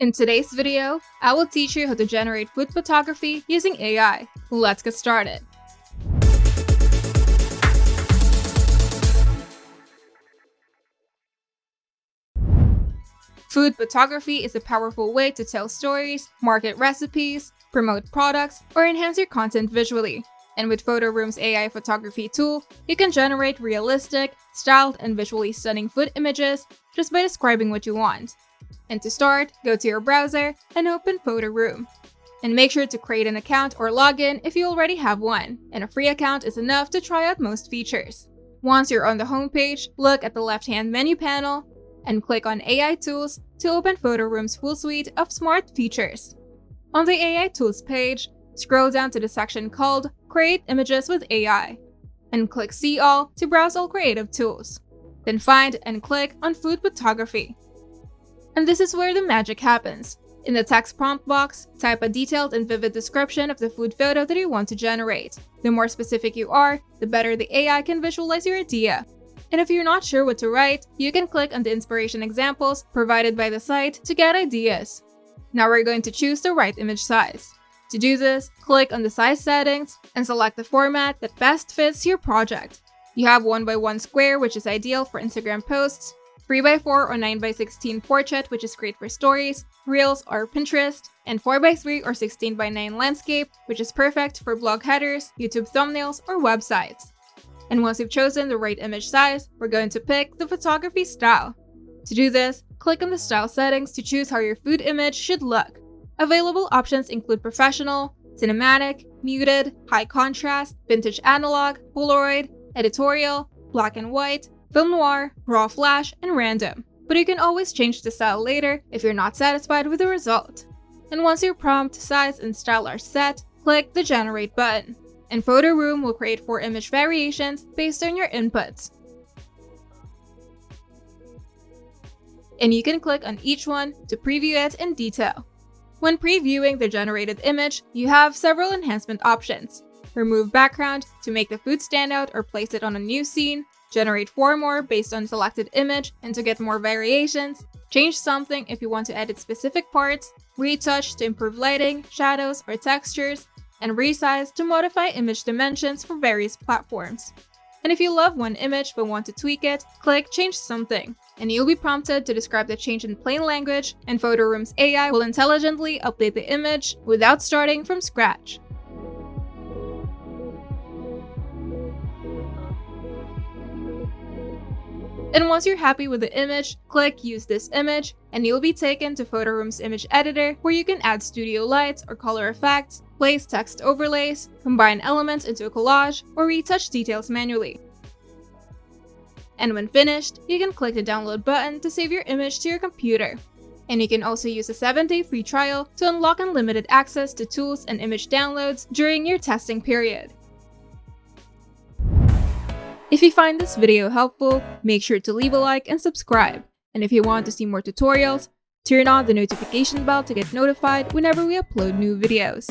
In today's video, I will teach you how to generate food photography using AI. Let's get started. Food photography is a powerful way to tell stories, market recipes, promote products, or enhance your content visually. And with PhotoRoom's AI photography tool, you can generate realistic, styled, and visually stunning food images just by describing what you want. And to start, go to your browser and open PhotoRoom. And make sure to create an account or login if you already have one, and a free account is enough to try out most features. Once you're on the homepage, look at the left-hand menu panel and click on AI Tools to open PhotoRoom's full suite of smart features. On the AI Tools page, scroll down to the section called Create Images with AI, and click See All to browse all creative tools. Then find and click on Food Photography. And this is where the magic happens. In the text prompt box, type a detailed and vivid description of the food photo that you want to generate. The more specific you are, the better the AI can visualize your idea. And if you're not sure what to write, you can click on the inspiration examples provided by the site to get ideas. Now we're going to choose the right image size. To do this, click on the size settings and select the format that best fits your project. You have 1x1 square, which is ideal for Instagram posts, 3x4 or 9x16 portrait, which is great for stories, reels, or Pinterest, and 4x3 or 16x9 landscape, which is perfect for blog headers, YouTube thumbnails, or websites. And once you've chosen the right image size, we're going to pick the photography style. To do this, click on the style settings to choose how your food image should look. Available options include professional, cinematic, muted, high contrast, vintage analog, Polaroid, editorial, black and white, film noir, raw flash, and random. But you can always change the style later if you're not satisfied with the result. And once your prompt, size, and style are set, click the Generate button. And PhotoRoom will create 4 image variations based on your inputs. And you can click on each one to preview it in detail. When previewing the generated image, you have several enhancement options. Remove background to make the food stand out or place it on a new scene, generate 4 more based on selected image and to get more variations, change something if you want to edit specific parts, retouch to improve lighting, shadows, or textures, and resize to modify image dimensions for various platforms. And if you love one image but want to tweak it, click Change Something, and you'll be prompted to describe the change in plain language, and PhotoRoom's AI will intelligently update the image without starting from scratch. And once you're happy with the image, click Use this image, and you'll be taken to PhotoRoom's image editor where you can add studio lights or color effects, place text overlays, combine elements into a collage, or retouch details manually. And when finished, you can click the download button to save your image to your computer. And you can also use a 7-day free trial to unlock unlimited access to tools and image downloads during your testing period. If you find this video helpful, make sure to leave a like and subscribe. And if you want to see more tutorials, turn on the notification bell to get notified whenever we upload new videos.